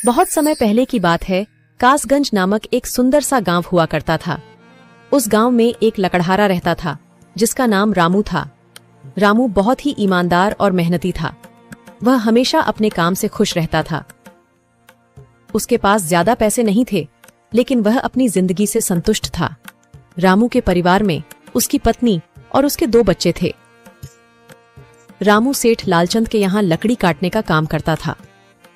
बहुत समय पहले की बात है। कासगंज नामक एक सुंदर सा गांव हुआ करता था। उस गांव में एक लकड़हारा रहता था जिसका नाम रामू था। रामू बहुत ही ईमानदार और मेहनती था। वह हमेशा अपने काम से खुश रहता था। उसके पास ज्यादा पैसे नहीं थे, लेकिन वह अपनी जिंदगी से संतुष्ट था। रामू के परिवार में उसकी पत्नी और उसके 2 बच्चे थे। रामू सेठ लालचंद के यहाँ लकड़ी काटने का काम करता था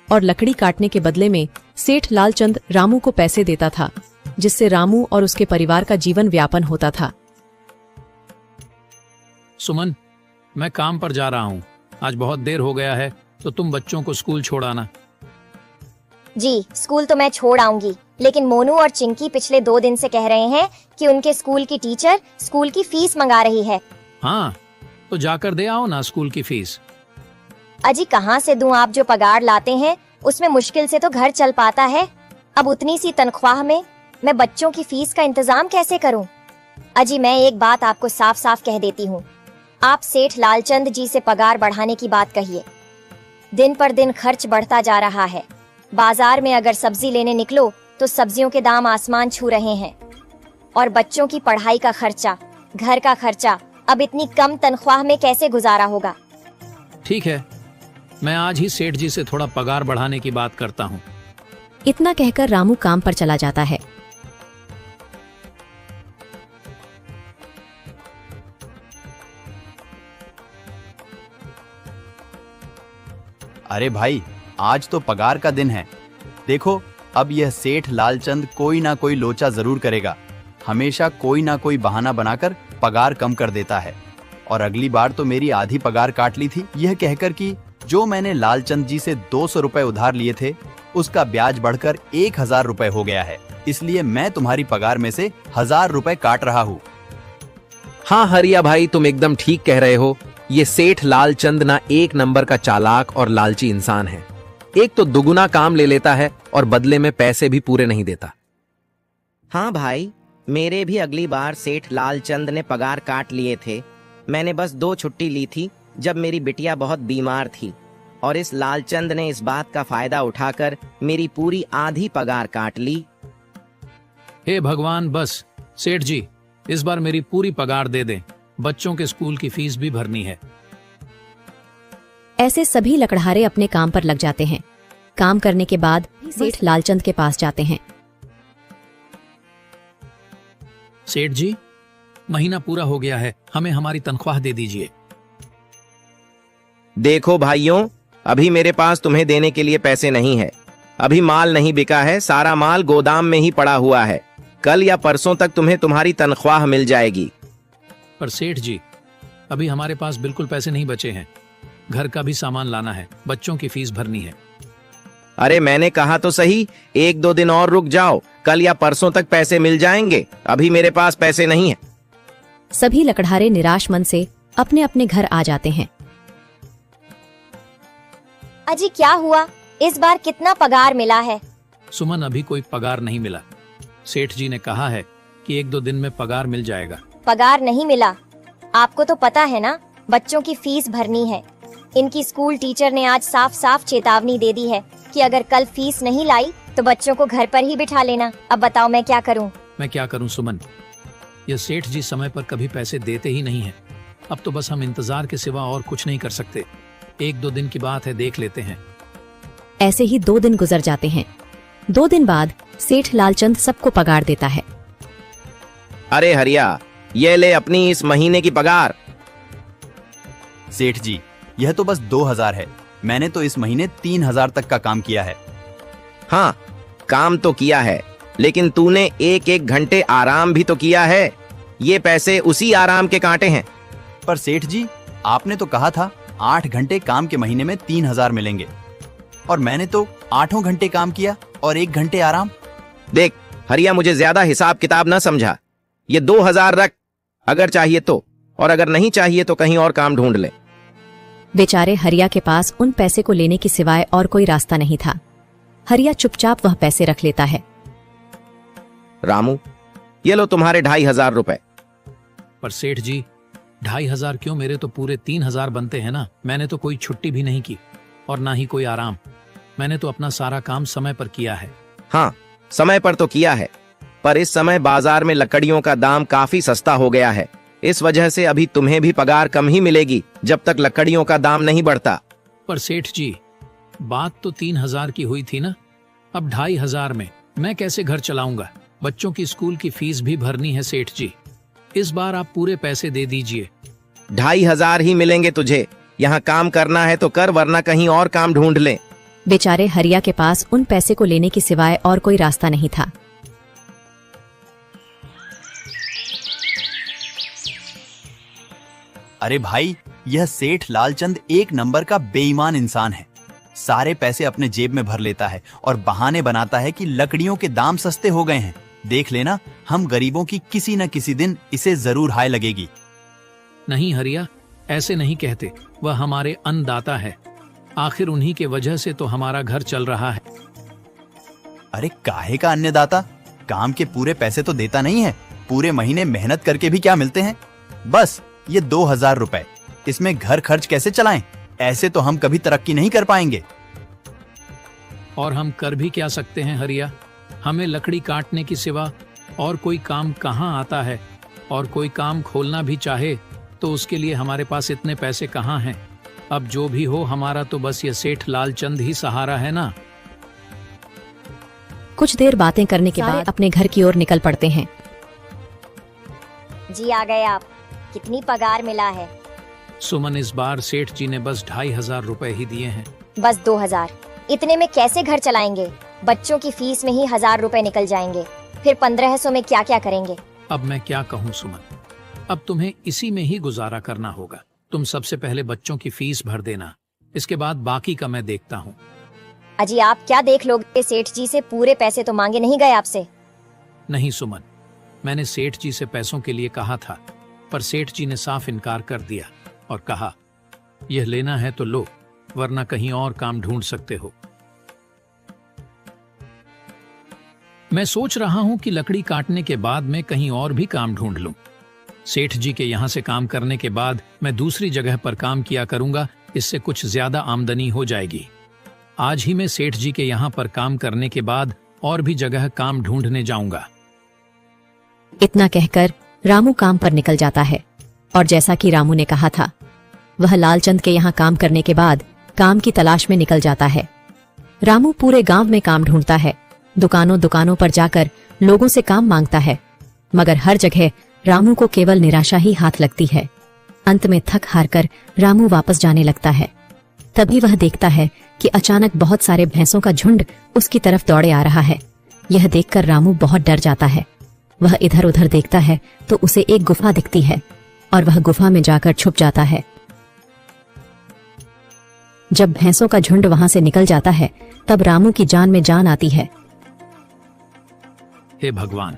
और लकड़ी काटने के बदले में सेठ लालचंद रामू को पैसे देता था, जिससे रामू और उसके परिवार का जीवन व्यापन होता था। सुमन, मैं काम पर जा रहा हूँ। आज बहुत देर हो गया है, तो तुम बच्चों को स्कूल छोड़ आना। जी, स्कूल तो मैं छोड़ आऊंगी, लेकिन मोनू और चिंकी पिछले 2 दिन से कह रहे हैं कि उनके स्कूल की टीचर स्कूल की फीस मंगा रही है। हाँ, तो जाकर दे आओ ना स्कूल की फीस। अजी कहाँ से दूं? आप जो पगार लाते हैं उसमें मुश्किल से तो घर चल पाता है। अब उतनी सी तनख्वाह में मैं बच्चों की फीस का इंतजाम कैसे करूं? अजी मैं एक बात आपको साफ साफ कह देती हूँ, आप सेठ लालचंद जी से पगार बढ़ाने की बात कहिए। दिन पर दिन खर्च बढ़ता जा रहा है। बाजार में अगर सब्जी लेने निकलो तो सब्जियों के दाम आसमान छू रहे हैं, और बच्चों की पढ़ाई का खर्चा, घर का खर्चा अब इतनी कम तनख्वाह में कैसे गुजारा होगा? ठीक है, मैं आज ही सेठ जी से थोड़ा पगार बढ़ाने की बात करता हूँ। इतना कहकर रामू काम पर चला जाता है। अरे भाई, आज तो पगार का दिन है। देखो, अब यह सेठ लालचंद कोई ना कोई लोचा जरूर करेगा। हमेशा कोई ना कोई बहाना बनाकर पगार कम कर देता है। और अगली बार तो मेरी आधी पगार काट ली थी, यह कहकर कि जो मैंने लालचंद जी से 200 रुपए उधार लिए थे, उसका ब्याज बढ़कर 1000 रुपए हो गया है। इसलिए मैं तुम्हारी पगार में से 1000 रुपए काट रहा हूँ। हाँ हरिया भाई, तुम एकदम ठीक कह रहे हो। ये सेठ लालचंद ना एक नंबर का चालाक और लालची इंसान है। एक तो दुगुना काम ले लेता है और बदले में पैसे भी पूरे नहीं देता। हाँ भाई, मेरे भी अगली बार सेठ लालचंद ने पगार काट लिए थे। मैंने बस 2 छुट्टी ली थी जब मेरी बिटिया बहुत बीमार थी, और इस लालचंद ने इस बात का फायदा उठाकर मेरी पूरी आधी पगार काट ली। हे भगवान, बस सेठ जी इस बार मेरी पूरी पगार दे दें। बच्चों के स्कूल की फीस भी भरनी है। ऐसे सभी लकड़हारे अपने काम पर लग जाते हैं। काम करने के बाद सेठ लालचंद के पास जाते हैं। सेठ जी, महीना पूरा हो गया है, हमें हमारी तनख्वाह दे दीजिए। देखो भाइयों, अभी मेरे पास तुम्हें देने के लिए पैसे नहीं है। अभी माल नहीं बिका है, सारा माल गोदाम में ही पड़ा हुआ है। कल या परसों तक तुम्हें तुम्हारी तनख्वाह मिल जाएगी। पर सेठ जी, अभी हमारे पास बिल्कुल पैसे नहीं बचे हैं। घर का भी सामान लाना है, बच्चों की फीस भरनी है। अरे मैंने कहा तो सही, 1-2 दिन और रुक जाओ, कल या परसों तक पैसे मिल जाएंगे। अभी मेरे पास पैसे नहीं है। सभी लकड़हारे निराश मन से अपने अपने घर आ जाते हैं। अजी क्या हुआ? इस बार कितना पगार मिला है? सुमन, अभी कोई पगार नहीं मिला। सेठ जी ने कहा है कि 1-2 दिन में पगार मिल जाएगा। पगार नहीं मिला? आपको तो पता है ना, बच्चों की फीस भरनी है। इनकी स्कूल टीचर ने आज साफ साफ चेतावनी दे दी है कि अगर कल फीस नहीं लाई तो बच्चों को घर पर ही बिठा लेना। अब बताओ मैं क्या करूं? मैं क्या करूं सुमन, ये सेठ जी समय पर कभी पैसे देते ही नहीं हैं। अब तो बस हम इंतजार के सिवा और कुछ नहीं कर सकते। 1-2 दिन की बात है, देख लेते हैं। ऐसे ही 2 दिन गुजर जाते हैं। 2 दिन बाद सेठ लालचंद सबको पगार देता है। अरे हरिया, ये ले अपनी इस महीने की पगार। सेठ जी, यह तो बस 2000 है। मैंने तो इस महीने 3000 तक का काम किया है। हाँ, काम तो किया है, लेकिन तूने 1-1 घंटे आराम भी तो किया है। ये पैसे उसी आराम के कांटे हैं। पर सेठ जी, आपने तो कहा था 8 घंटे काम के महीने में 3000 मिलेंगे, और मैंने तो 8 घंटे काम किया और 1 घंटे आराम। देख हरिया, मुझे ज्यादा हिसाब किताब ना समझा। ये 2000 रख, अगर चाहिए तो, और अगर नहीं चाहिए तो कहीं और काम ढूंढ ले। बेचारे हरिया के पास उन पैसे को लेने की सिवाय और कोई रास्ता नहीं था। हरिया चुपचाप वह पैसे रख लेता है। रामू, ये लो तुम्हारे 2500 रुपए। पर सेठ जी, 2500 क्यों? मेरे तो पूरे 3000 बनते हैं ना। मैंने तो कोई छुट्टी भी नहीं की और ना ही कोई आराम। मैंने तो अपना सारा काम समय पर किया है। हाँ, समय पर तो किया है, पर इस समय बाजार में लकड़ियों का दाम काफी सस्ता हो गया है। इस वजह से अभी तुम्हें भी पगार कम ही मिलेगी जब तक लकड़ियों का दाम नहीं बढ़ता। पर सेठ जी, बात तो 3,000 की हुई थी ना, अब 2,500 में मैं कैसे घर चलाऊंगा? बच्चों की स्कूल की फीस भी भरनी है सेठ जी। इस बार आप पूरे पैसे दे दीजिए। 2,500 ही मिलेंगे तुझे। यहाँ काम करना है तो कर, वरना कहीं और काम ढूंढ ले। बेचारे हरिया के पास उन पैसे को लेने के सिवाय और कोई रास्ता नहीं था। अरे भाई, यह सेठ लालचंद एक नंबर का बेईमान इंसान है। सारे पैसे अपने जेब में भर लेता है और बहाने बनाता है कि लकड़ियों के दाम सस्ते हो गए हैं। देख लेना, हम गरीबों की किसी न किसी दिन इसे जरूर हाय लगेगी। नहीं हरिया, ऐसे नहीं कहते। वह हमारे अन्नदाता है। आखिर उन्हीं के वजह से तो हमारा घर चल रहा है। अरे काहे का अन्नदाता? काम के पूरे पैसे तो देता नहीं है। पूरे महीने मेहनत करके भी क्या मिलते हैं? बस ये 2,000 रुपए। इसमें घर खर्च कैसे चलाएं? ऐसे तो हम कभी तरक्की नहीं कर पाएंगे। और हम कर भी क्या सकते हैं हरिया? हमें लकड़ी काटने की सिवा और कोई काम कहाँ आता है? और कोई काम खोलना भी चाहे तो उसके लिए हमारे पास इतने पैसे कहाँ हैं? अब जो भी हो, हमारा तो बस ये सेठ लालचंद ही सहारा है ना। कुछ देर बातें करने के बाद अपने घर की ओर निकल पड़ते हैं। जी आ गए आप। कितनी पगार मिला है? सुमन, इस बार सेठ जी ने बस 2,500 रुपए ही दिए हैं। बस 2,000? इतने में कैसे घर चलाएंगे? बच्चों की फीस में ही 1,000 रुपए निकल जाएंगे। फिर 1,500 में क्या क्या करेंगे? अब मैं क्या कहूँ सुमन, अब तुम्हें इसी में ही गुजारा करना होगा। तुम सबसे पहले बच्चों की फीस भर देना, इसके बाद बाकी का मैं देखता हूँ। अजी आप क्या देख लोगे? सेठ जी से पूरे पैसे तो मांगे नहीं गए आपसे? नहीं सुमन, मैंने सेठ जी से पैसों के लिए कहा था, पर सेठ जी ने साफ इनकार कर दिया और कहा, यह लेना है तो लो, वरना कहीं और काम ढूंढ सकते हो। मैं सोच रहा हूं कि लकड़ी काटने के बाद मैं कहीं और भी काम ढूंढ लूं। सेठ जी के यहां से काम करने के बाद मैं दूसरी जगह पर काम किया करूंगा, इससे कुछ ज्यादा आमदनी हो जाएगी। आज ही मैं सेठ जी के यहां पर काम करने के बाद और भी जगह काम ढूंढने जाऊंगा। इतना कहकर रामू काम पर निकल जाता है और जैसा कि रामू ने कहा था, वह लालचंद के यहाँ काम करने के बाद काम की तलाश में निकल जाता है। रामू पूरे गांव में काम ढूंढता है, दुकानों दुकानों पर जाकर लोगों से काम मांगता है, मगर हर जगह रामू को केवल निराशा ही हाथ लगती है। अंत में थक हार कर रामू वापस जाने लगता है। तभी वह देखता है कि अचानक बहुत सारे भैंसों का झुंड उसकी तरफ दौड़े आ रहा है। यह देखकर रामू बहुत डर जाता है। वह इधर उधर देखता है तो उसे एक गुफा दिखती है और वह गुफा में जाकर छुप जाता है। जब भैंसों का झुंड वहां से निकल जाता है तब रामू की जान में जान आती है। हे भगवान,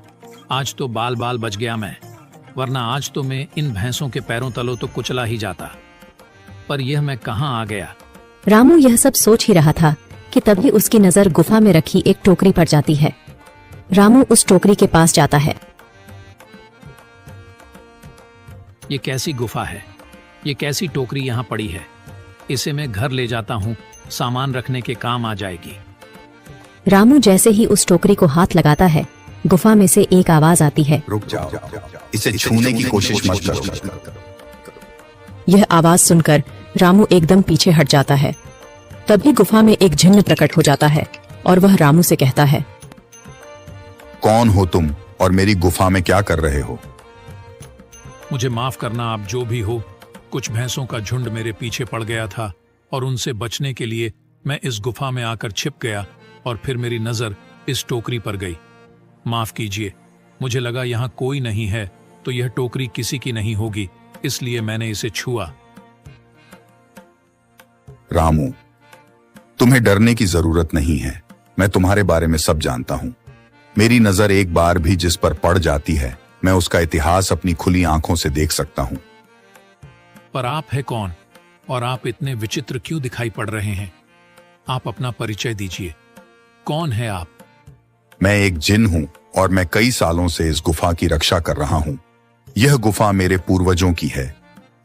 आज तो बाल बाल बच गया मैं, वरना आज तो मैं इन भैंसों के पैरों तलों तो कुचला ही जाता। पर यह मैं कहां आ गया? रामू यह सब सोच ही रहा था कि तभी उसकी नजर गुफा में रखी एक टोकरी पर जाती है। रामू उस टोकरी के पास जाता है। ये कैसी गुफा है? ये कैसी टोकरी यहाँ पड़ी है? इसे मैं घर ले जाता हूँ, सामान रखने के काम आ जाएगी। रामू जैसे ही उस टोकरी को हाथ लगाता है, गुफा में से एक आवाज आती है, रुक जाओ, इसे छूने की कोशिश मत करो। यह आवाज सुनकर रामू एकदम पीछे हट जाता है। तभी गुफा में एक जिन्न प्रकट हो जाता है और वह रामू से कहता है, कौन हो तुम और मेरी गुफा में क्या कर रहे हो? मुझे माफ करना, आप जो भी हो। कुछ भैंसों का झुंड मेरे पीछे पड़ गया था और उनसे बचने के लिए मैं इस गुफा में आकर छिप गया और फिर मेरी नजर इस टोकरी पर गई। माफ कीजिए, मुझे लगा यहाँ कोई नहीं है तो यह टोकरी किसी की नहीं होगी, इसलिए मैंने इसे छुआ। रामू, तुम्हें डरने की जरूरत नहीं है। मैं तुम्हारे बारे में सब जानता हूँ। मेरी नजर एक बार भी जिस पर पड़ जाती है, मैं उसका इतिहास अपनी खुली आंखों से देख सकता हूँ। पर आप है कौन और आप इतने विचित्र क्यों दिखाई पड़ रहे हैं? आप अपना परिचय दीजिए। कौन है आप? मैं एक जिन हूँ और मैं कई सालों से इस गुफा की रक्षा कर रहा हूँ। यह गुफा मेरे पूर्वजों की है।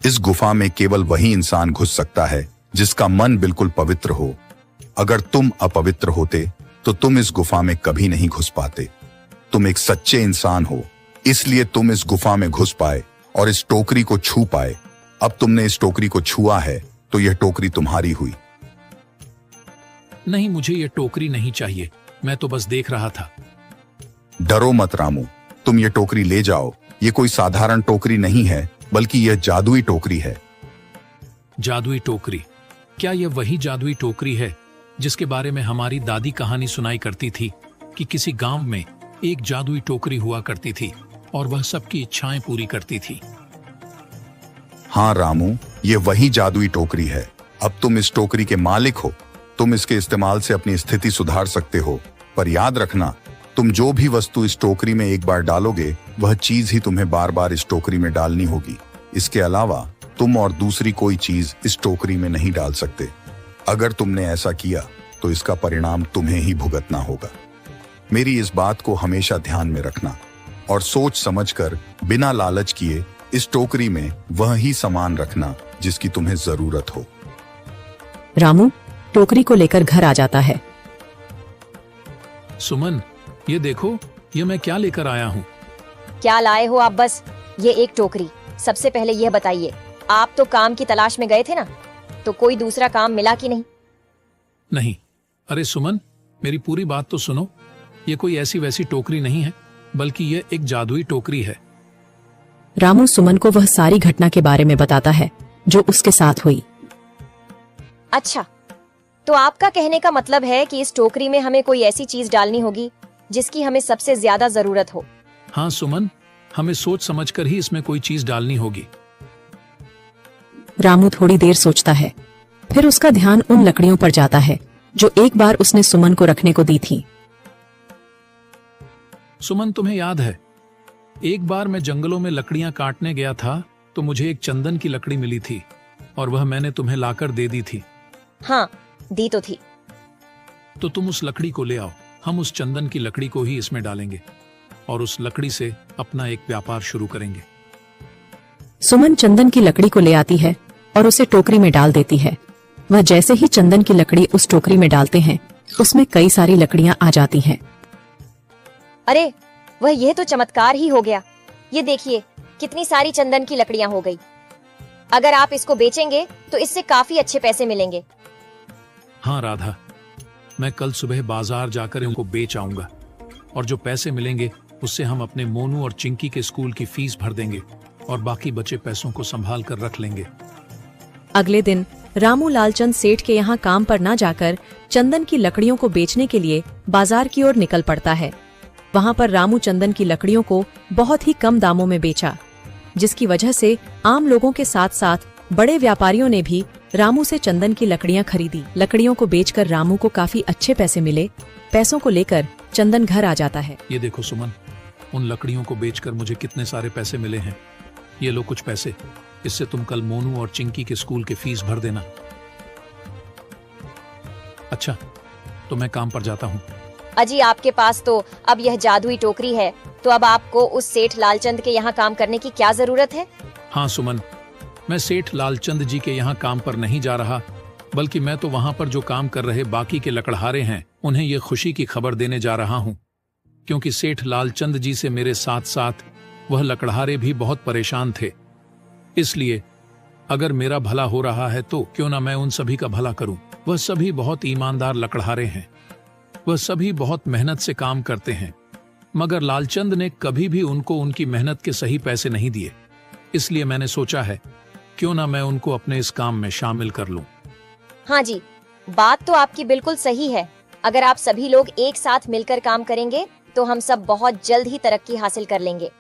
इस गुफा में केवल वही इंसान घुस सकता है जिसका मन बिल्कुल पवित्र हो। अगर तुम अपवित्र होते तो तुम इस गुफा में कभी नहीं घुस पाते। तुम एक सच्चे इंसान हो, इसलिए तुम इस गुफा में घुस पाए और इस टोकरी को छू पाए। अब तुमने इस टोकरी को छुआ है तो यह टोकरी तुम्हारी हुई। नहीं, मुझे ये टोकरी नहीं चाहिए, मैं तो बस देख रहा था। डरो मत रामू, तुम ये टोकरी ले जाओ। ये कोई साधारण टोकरी नहीं है, बल्कि यह जादुई टोकरी है। जादुई टोकरी? क्या यह वही जादुई टोकरी है जिसके बारे में हमारी दादी कहानी सुनाई करती थी कि किसी गांव में एक जादुई टोकरी हुआ करती थी और वह सबकी इच्छाएं पूरी करती थी? हाँ रामू, ये वही जादुई टोकरी है। अब तुम इस टोकरी के मालिक हो। तुम इसके इस्तेमाल से अपनी स्थिति सुधार सकते हो, पर याद रखना, तुम जो भी वस्तु इस टोकरी में एक बार डालोगे वह चीज ही तुम्हें बार बार इस टोकरी में डालनी होगी। इसके अलावा तुम और दूसरी कोई चीज इस टोकरी में नहीं डाल सकते। अगर तुमने ऐसा किया तो इसका परिणाम तुम्हें ही भुगतना होगा। मेरी इस बात को हमेशा ध्यान में रखना और सोच समझकर बिना लालच किए इस टोकरी में वह ही सामान रखना जिसकी तुम्हें जरूरत हो। रामू टोकरी को लेकर घर आ जाता है। सुमन, ये देखो, ये मैं क्या लेकर आया हूँ। क्या लाए हो आप? बस ये एक टोकरी। सबसे पहले यह बताइए, आप तो काम की तलाश में गए थे ना, तो कोई दूसरा काम मिला कि नहीं? नहीं। अरे सुमन, मेरी पूरी बात तो सुनो। ये कोई ऐसी वैसी टोकरी नहीं है, बल्कि यह एक जादुई टोकरी है। रामू सुमन को वह सारी घटना के बारे में बताता है जो उसके साथ हुई। अच्छा, तो आपका कहने का मतलब है कि इस टोकरी में हमें कोई ऐसी चीज डालनी होगी जिसकी हमें सबसे ज्यादा जरूरत हो। हाँ सुमन, हमें सोच समझकर ही इसमें कोई चीज डालनी होगी। रामू थोड़ी देर सोचता है, फिर उसका ध्यान उन लकड़ियों पर जाता है जो एक बार उसने सुमन को रखने को दी थी। सुमन, तुम्हें याद है, एक बार मैं जंगलों में लकड़ियां काटने गया था तो मुझे एक चंदन की लकड़ी मिली थी और वह मैंने तुम्हें लाकर दे दी थी। हाँ, दी तो थी। तो तुम उस लकड़ी को ले आओ। हम उस चंदन की लकड़ी को ही इसमें डालेंगे और उस लकड़ी से अपना एक व्यापार शुरू करेंगे। सुमन चंदन की लकड़ी को ले आती है और उसे टोकरी में डाल देती है। वह जैसे ही चंदन की लकड़ी उस टोकरी में डालते हैं, उसमें कई सारी लकड़ियां आ जाती हैं। अरे वह, यह तो चमत्कार ही हो गया। ये देखिए, कितनी सारी चंदन की लकड़ियां हो गई। अगर आप इसको बेचेंगे तो इससे काफी अच्छे पैसे मिलेंगे। हाँ राधा, मैं कल सुबह बाजार जाकर इनको बेच आऊंगा और जो पैसे मिलेंगे उससे हम अपने मोनू और चिंकी के स्कूल की फीस भर देंगे और बाकी बचे पैसों को संभाल कर रख लेंगे। अगले दिन रामू लालचंद सेठ के यहाँ काम पर न जाकर चंदन की लकड़ियों को बेचने के लिए बाजार की ओर निकल पड़ता है। वहाँ पर रामू चंदन की लकड़ियों को बहुत ही कम दामों में बेचा, जिसकी वजह से आम लोगों के साथ साथ बड़े व्यापारियों ने भी रामू से चंदन की लकड़ियां खरीदी। लकड़ियों को बेचकर रामू को काफी अच्छे पैसे मिले। पैसों को लेकर चंदन घर आ जाता है। ये देखो सुमन, उन लकड़ियों को बेचकर मुझे कितने सारे पैसे मिले हैं। ये लो कुछ पैसे, इससे तुम कल मोनू और चिंकी के स्कूल के फीस भर देना। अच्छा, तो मैं काम पर जाता हूँ। अजी, आपके पास तो अब यह जादुई टोकरी है, तो अब आपको उस सेठ लालचंद के यहाँ काम करने की क्या जरूरत है? हाँ सुमन, मैं सेठ लालचंद जी के यहाँ काम पर नहीं जा रहा, बल्कि मैं तो वहां पर जो काम कर रहे बाकी के लकड़हारे हैं उन्हें ये खुशी की खबर देने जा रहा हूँ, क्योंकि सेठ लालचंद जी से मेरे साथ साथ वह लकड़हारे भी बहुत परेशान थे। इसलिए अगर मेरा भला हो रहा है तो क्यों ना मैं उन सभी का भला करूं। वह सभी बहुत ईमानदार लकड़हारे हैं, वह सभी बहुत मेहनत से काम करते हैं, मगर लालचंद ने कभी भी उनको उनकी मेहनत के सही पैसे नहीं दिए। इसलिए मैंने सोचा है क्यों ना मैं उनको अपने इस काम में शामिल कर लूं। हाँ जी, बात तो आपकी बिल्कुल सही है। अगर आप सभी लोग एक साथ मिलकर काम करेंगे तो हम सब बहुत जल्द ही तरक्की हासिल कर लेंगे।